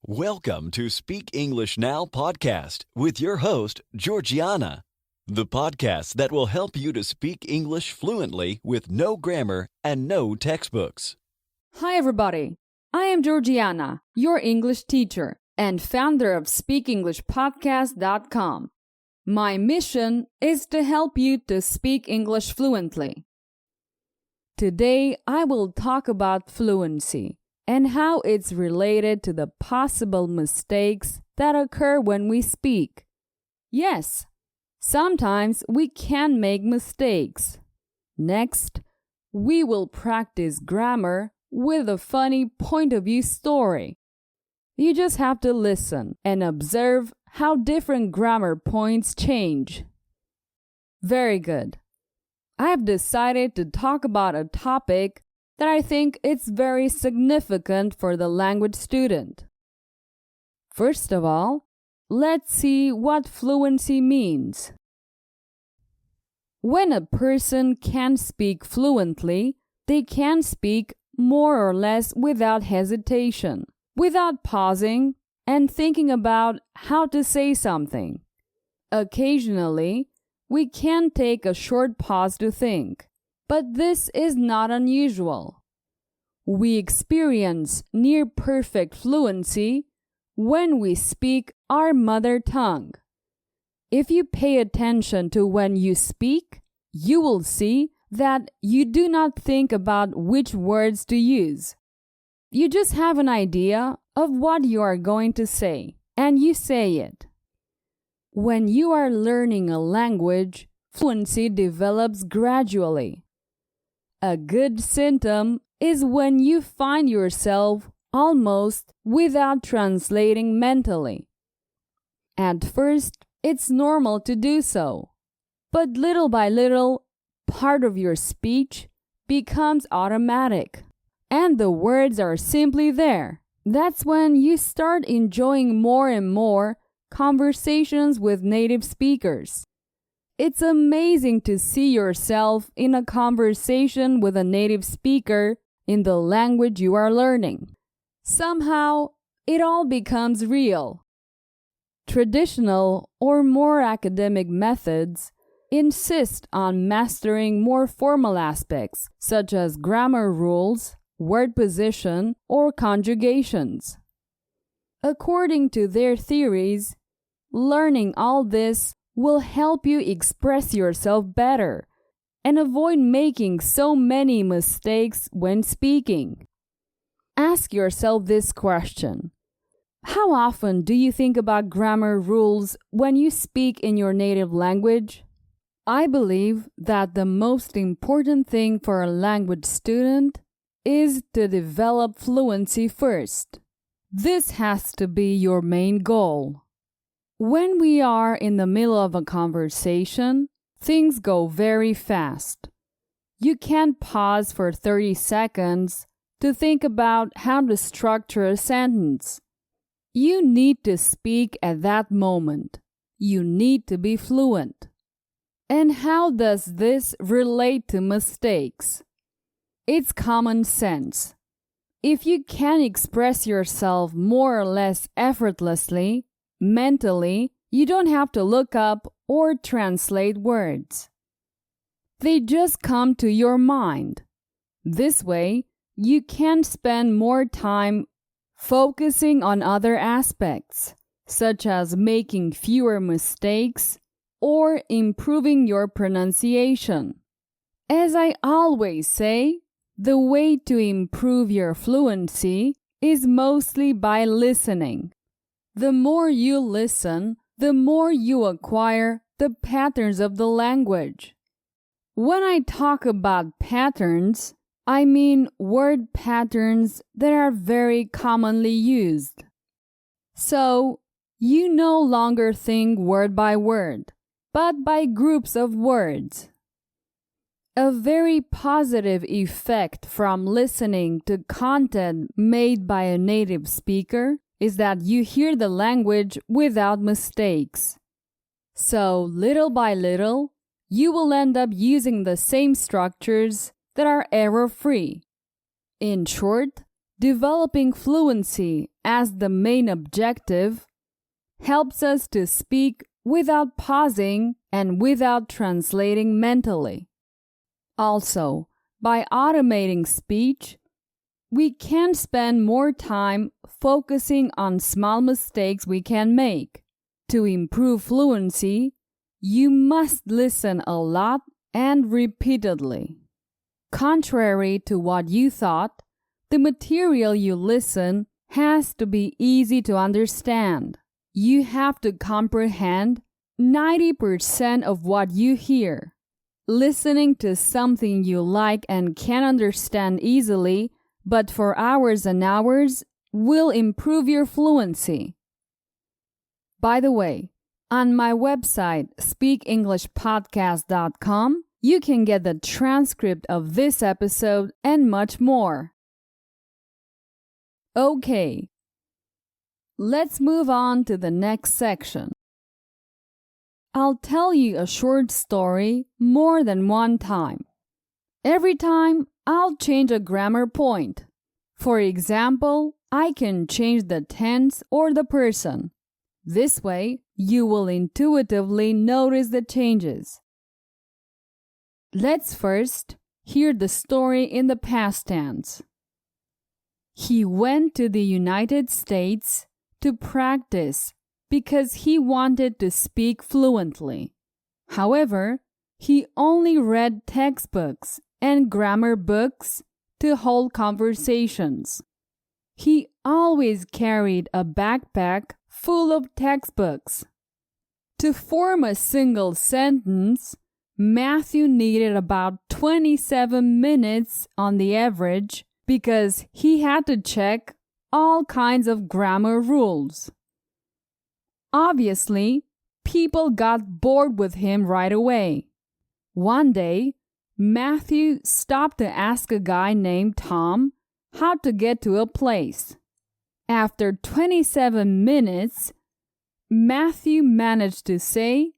Welcome to Speak English Now podcast with your host, Georgiana, the podcast that will help you to speak English fluently with no grammar and no textbooks. Hi, everybody. I am Georgiana, your English teacher and founder of SpeakEnglishPodcast.com. My mission is to help you to speak English fluently. Today, I will talk about fluency and how it's related to the possible mistakes that occur when we speak. Yes, sometimes we can make mistakes. Next, we will practice grammar with a funny point of view story. You just have to listen and observe how different grammar points change. Very good. I have decided to talk about a topic that I think it's very significant for the language student. First of all, let's see what fluency means. When a person can speak fluently, they can speak more or less without hesitation, without pausing and thinking about how to say something. Occasionally, we can take a short pause to think. But this is not unusual. We experience near-perfect fluency when we speak our mother tongue. If you pay attention to when you speak, you will see that you do not think about which words to use. You just have an idea of what you are going to say, and you say it. When you are learning a language, fluency develops gradually. A good symptom is when you find yourself almost without translating mentally. At first, it's normal to do so, but little by little, part of your speech becomes automatic, and the words are simply there. That's when you start enjoying more and more conversations with native speakers. It's amazing to see yourself in a conversation with a native speaker in the language you are learning. Somehow, it all becomes real. Traditional or more academic methods insist on mastering more formal aspects, such as grammar rules, word position, or conjugations. According to their theories, learning all this will help you express yourself better and avoid making so many mistakes when speaking. Ask yourself this question. How often do you think about grammar rules when you speak in your native language? I believe that the most important thing for a language student is to develop fluency first. This has to be your main goal. When we are in the middle of a conversation, things go very fast. You can't pause for 30 seconds to think about how to structure a sentence. You need to speak at that moment. You need to be fluent. And how does this relate to mistakes? It's common sense. If you can express yourself more or less effortlessly, mentally, you don't have to look up or translate words. They just come to your mind. This way, you can spend more time focusing on other aspects, such as making fewer mistakes or improving your pronunciation. As I always say, the way to improve your fluency is mostly by listening. The more you listen, the more you acquire the patterns of the language. When I talk about patterns, I mean word patterns that are very commonly used. So, you no longer think word by word, but by groups of words. A very positive effect from listening to content made by a native speaker is that you hear the language without mistakes. So, little by little, you will end up using the same structures that are error-free. In short, Developing fluency as the main objective helps us to speak without pausing and without translating mentally. Also, by automating speech, we can spend more time focusing on small mistakes we can make. To improve fluency, you must listen a lot and repeatedly. Contrary to what you thought, the material you listen has to be easy to understand. You have to comprehend 90% of what you hear. Listening to something you like and can understand easily, but for hours and hours, will improve your fluency. By the way, on my website, speakenglishpodcast.com, you can get the transcript of this episode and much more. Okay, let's move on to the next section. I'll tell you a short story more than one time. Every time, I'll change a grammar point. For example, I can change the tense or the person. This way, you will intuitively notice the changes. Let's first hear the story in the past tense. He went to the United States to practice because he wanted to speak fluently. However, he only read textbooks and grammar books to hold conversations. He always carried a backpack full of textbooks. To form a single sentence, Matthew needed about 27 minutes on the average because he had to check all kinds of grammar rules. Obviously, people got bored with him right away. One day, Matthew stopped to ask a guy named Tom how to get to a place. After 27 minutes, Matthew managed to say,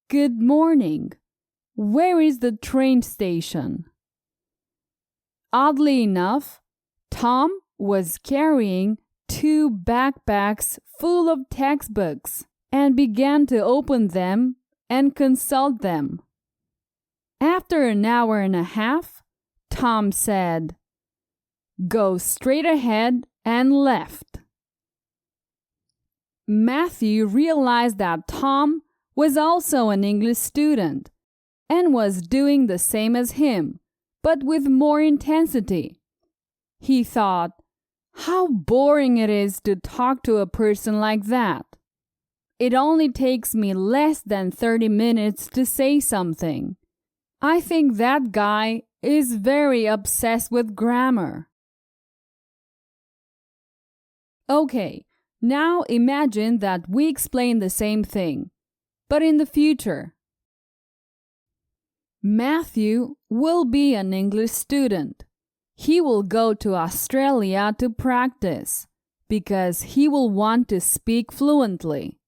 "Good morning. Where is the train station?" Oddly enough, Tom was carrying 2 backpacks full of textbooks and began to open them and consult them. After an hour and a half, Tom said, "Go straight ahead and left." Matthew realized that Tom was also an English student and was doing the same as him, but with more intensity. He thought, how boring it is to talk to a person like that. It only takes me less than 30 minutes to say something. I think that guy is very obsessed with grammar. Okay, now imagine that we explain the same thing, but in the future. Matthew will be an English student. He will go to Australia to practice because he will want to speak fluently.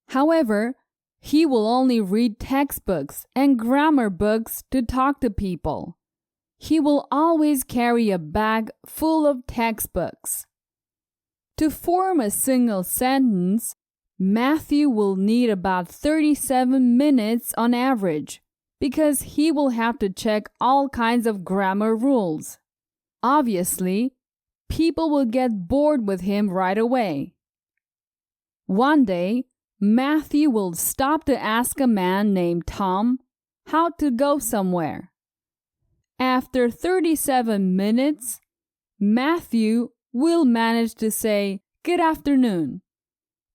However, he will only read textbooks and grammar books to talk to people. He will always carry a bag full of textbooks. To form a single sentence, Matthew will need about 37 minutes on average because he will have to check all kinds of grammar rules. Obviously, people will get bored with him right away. One day, Matthew will stop to ask a man named Tom how to go somewhere. After 37 minutes, Matthew will manage to say, "Good afternoon.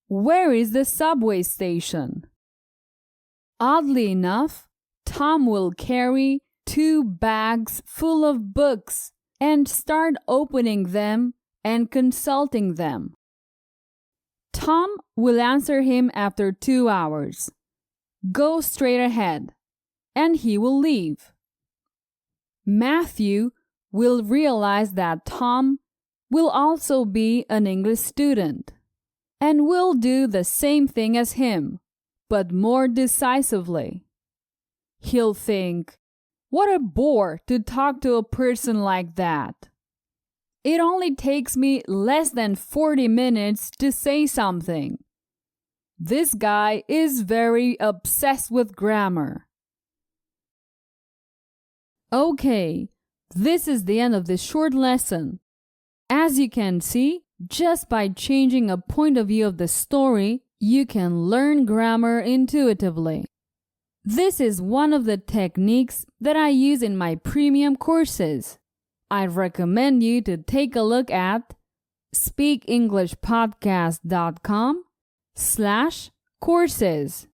Where is the subway station?" Oddly enough, Tom will carry 2 bags full of books and start opening them and consulting them. Tom will answer him after 2 hours. "Go straight ahead," and he will leave. Matthew will realize that Tom will also be an English student and will do the same thing as him, but more decisively. He'll think, "What a bore to talk to a person like that." It only takes me less than 40 minutes to say something. This guy is very obsessed with grammar. Okay, this is the end of this short lesson. As you can see, just by changing a point of view of the story, you can learn grammar intuitively. This is one of the techniques that I use in my premium courses. I recommend you to take a look at speakenglishpodcast.com/courses.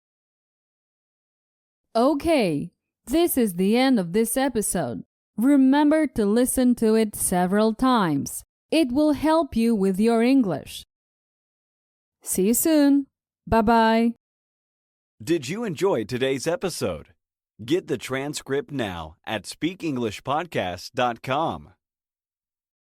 Okay, this is the end of this episode. Remember to listen to it several times. It will help you with your English. See you soon. Bye-bye. Did you enjoy today's episode? Get the transcript now at speakenglishpodcast.com.